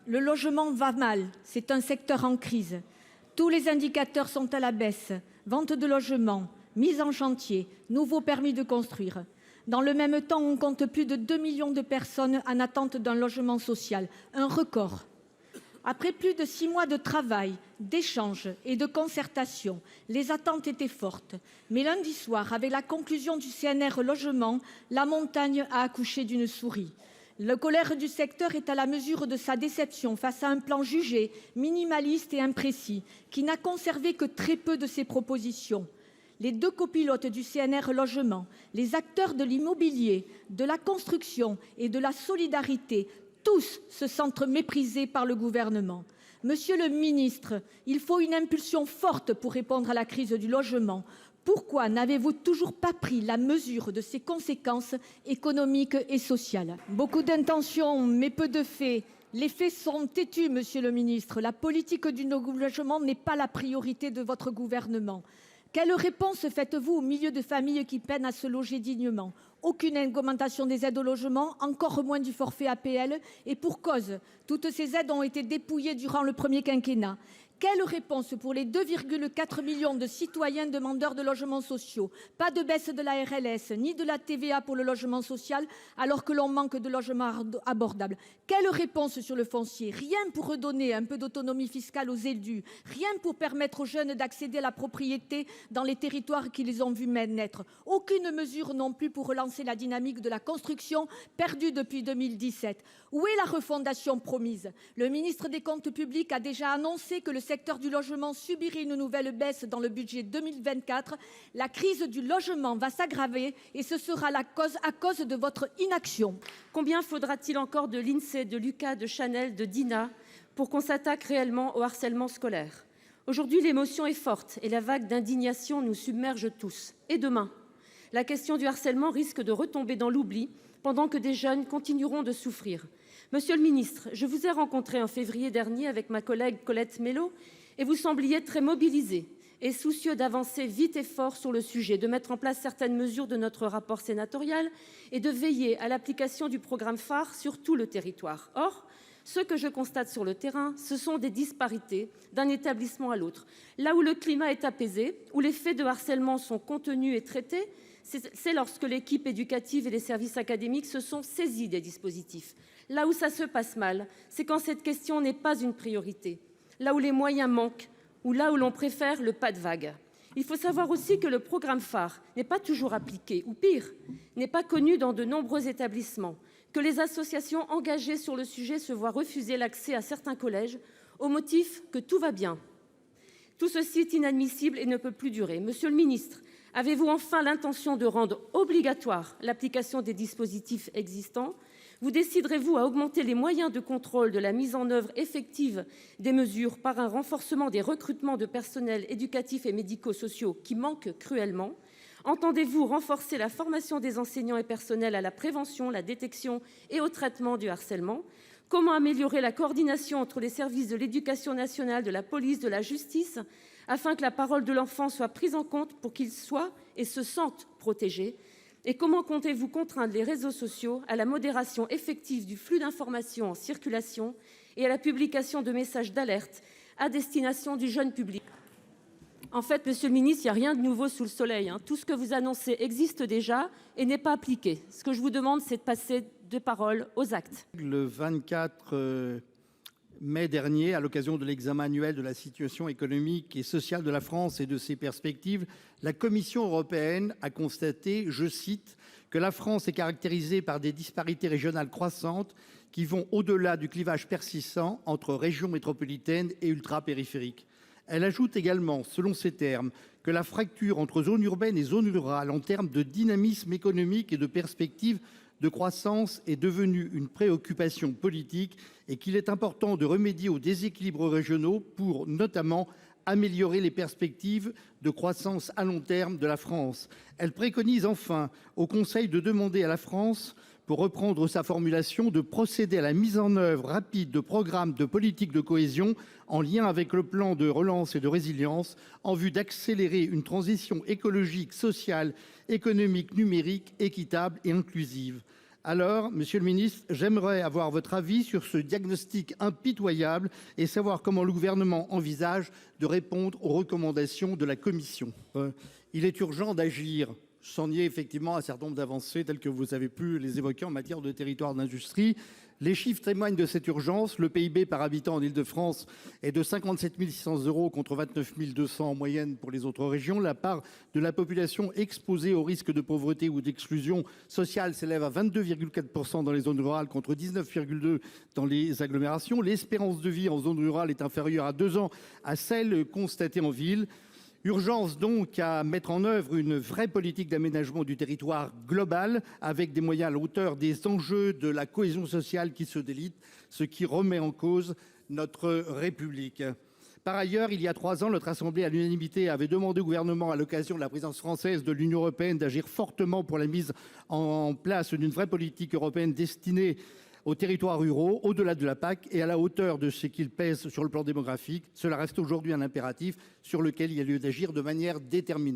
Le logement va mal, c'est un secteur en crise. Tous les indicateurs sont à la baisse. Vente de logements, mise en chantier, nouveaux permis de construire. Dans le même temps, on compte plus de 2 millions de personnes en attente d'un logement social, un record. Après plus de 6 mois de travail, d'échanges et de concertation, les attentes étaient fortes. Mais lundi soir, avec la conclusion du CNR Logement, la montagne a accouché d'une souris. La colère du secteur est à la mesure de sa déception face à un plan jugé minimaliste et imprécis, qui n'a conservé que très peu de ses propositions. Les deux copilotes du CNR Logement, les acteurs de l'immobilier, de la construction et de la solidarité, tous se sentent méprisés par le gouvernement. Monsieur le ministre, il faut une impulsion forte pour répondre à la crise du logement. Pourquoi n'avez-vous toujours pas pris la mesure de ses conséquences économiques et sociales? Beaucoup d'intentions, mais peu de faits. Les faits sont têtus, monsieur le ministre. La politique du logement n'est pas la priorité de votre gouvernement. Quelle réponse faites-vous aux milliers de familles qui peinent à se loger dignement? Aucune augmentation des aides au logement, encore moins du forfait APL, et pour cause, toutes ces aides ont été dépouillées durant le premier quinquennat. Quelle réponse pour les 2,4 millions de citoyens demandeurs de logements sociaux? Pas de baisse de la RLS, ni de la TVA pour le logement social, alors que l'on manque de logements abordables. Quelle réponse sur le foncier? Rien pour redonner un peu d'autonomie fiscale aux élus, rien pour permettre aux jeunes d'accéder à la propriété dans les territoires qui les ont vus naître. Aucune mesure non plus pour relancer la dynamique de la construction perdue depuis 2017. Où est la refondation promise? Le ministre des Comptes publics a déjà annoncé que le secteur du logement subirait une nouvelle baisse dans le budget 2024. La crise du logement va s'aggraver et ce sera à cause de votre inaction. Combien faudra-t-il encore de l'INSEE, de Lucas, de Chanel, de Dina pour qu'on s'attaque réellement au harcèlement scolaire? Aujourd'hui, l'émotion est forte et la vague d'indignation nous submerge tous. Et demain, la question du harcèlement risque de retomber dans l'oubli pendant que des jeunes continueront de souffrir. Monsieur le ministre, je vous ai rencontré en février dernier avec ma collègue Colette Mélot et vous sembliez très mobilisé et soucieux d'avancer vite et fort sur le sujet, de mettre en place certaines mesures de notre rapport sénatorial et de veiller à l'application du programme phare sur tout le territoire. Or, ce que je constate sur le terrain, ce sont des disparités d'un établissement à l'autre. Là où le climat est apaisé, où les faits de harcèlement sont contenus et traités, c'est lorsque l'équipe éducative et les services académiques se sont saisis des dispositifs. Là où ça se passe mal, c'est quand cette question n'est pas une priorité, là où les moyens manquent ou là où l'on préfère le pas de vague. Il faut savoir aussi que le programme phare n'est pas toujours appliqué, ou pire, n'est pas connu dans de nombreux établissements, que les associations engagées sur le sujet se voient refuser l'accès à certains collèges au motif que tout va bien. Tout ceci est inadmissible et ne peut plus durer. Monsieur le ministre, avez-vous enfin l'intention de rendre obligatoire l'application des dispositifs existants? Vous déciderez-vous à augmenter les moyens de contrôle de la mise en œuvre effective des mesures par un renforcement des recrutements de personnels éducatifs et médico-sociaux qui manquent cruellement? Entendez-vous renforcer la formation des enseignants et personnels à la prévention, la détection et au traitement du harcèlement? Comment améliorer la coordination entre les services de l'éducation nationale, de la police, de la justice, afin que la parole de l'enfant soit prise en compte pour qu'il soit et se sente protégé? Et comment comptez-vous contraindre les réseaux sociaux à la modération effective du flux d'informations en circulation et à la publication de messages d'alerte à destination du jeune public? En fait, monsieur le ministre, il n'y a rien de nouveau sous le soleil. Tout ce que vous annoncez existe déjà et n'est pas appliqué. Ce que je vous demande, c'est de passer de paroles aux actes. Le 24 mai dernier, à l'occasion de l'examen annuel de la situation économique et sociale de la France et de ses perspectives, la Commission européenne a constaté, je cite, que la France est caractérisée par des disparités régionales croissantes qui vont au-delà du clivage persistant entre régions métropolitaines et ultra-périphériques. Elle ajoute également, selon ces termes, que la fracture entre zones urbaines et zones rurales en termes de dynamisme économique et de perspectives de croissance est devenue une préoccupation politique et qu'il est important de remédier aux déséquilibres régionaux pour notamment améliorer les perspectives de croissance à long terme de la France. Elle préconise enfin au Conseil de demander à la France, pour reprendre sa formulation, de procéder à la mise en œuvre rapide de programmes de politique de cohésion en lien avec le plan de relance et de résilience en vue d'accélérer une transition écologique, sociale, économique, numérique, équitable et inclusive. Alors, Monsieur le Ministre, j'aimerais avoir votre avis sur ce diagnostic impitoyable et savoir comment le gouvernement envisage de répondre aux recommandations de la Commission. Il est urgent d'agir, sans nier effectivement un certain nombre d'avancées telles que vous avez pu les évoquer en matière de territoire d'industrie. Les chiffres témoignent de cette urgence. Le PIB par habitant en Île-de-France est de 57 600 € contre 29 200 en moyenne pour les autres régions. La part de la population exposée au risque de pauvreté ou d'exclusion sociale s'élève à 22,4% dans les zones rurales contre 19,2% dans les agglomérations. L'espérance de vie en zone rurale est inférieure à 2 ans à celle constatée en ville. Urgence donc à mettre en œuvre une vraie politique d'aménagement du territoire global avec des moyens à la hauteur des enjeux de la cohésion sociale qui se délitent, ce qui remet en cause notre République. Par ailleurs, il y a 3 ans, notre Assemblée à l'unanimité avait demandé au gouvernement, à l'occasion de la présidence française de l'Union européenne, d'agir fortement pour la mise en place d'une vraie politique européenne destinée aux territoires ruraux, au-delà de la PAC et à la hauteur de ce qu'il pèse sur le plan démographique. Cela reste aujourd'hui un impératif sur lequel il y a lieu d'agir de manière déterminée.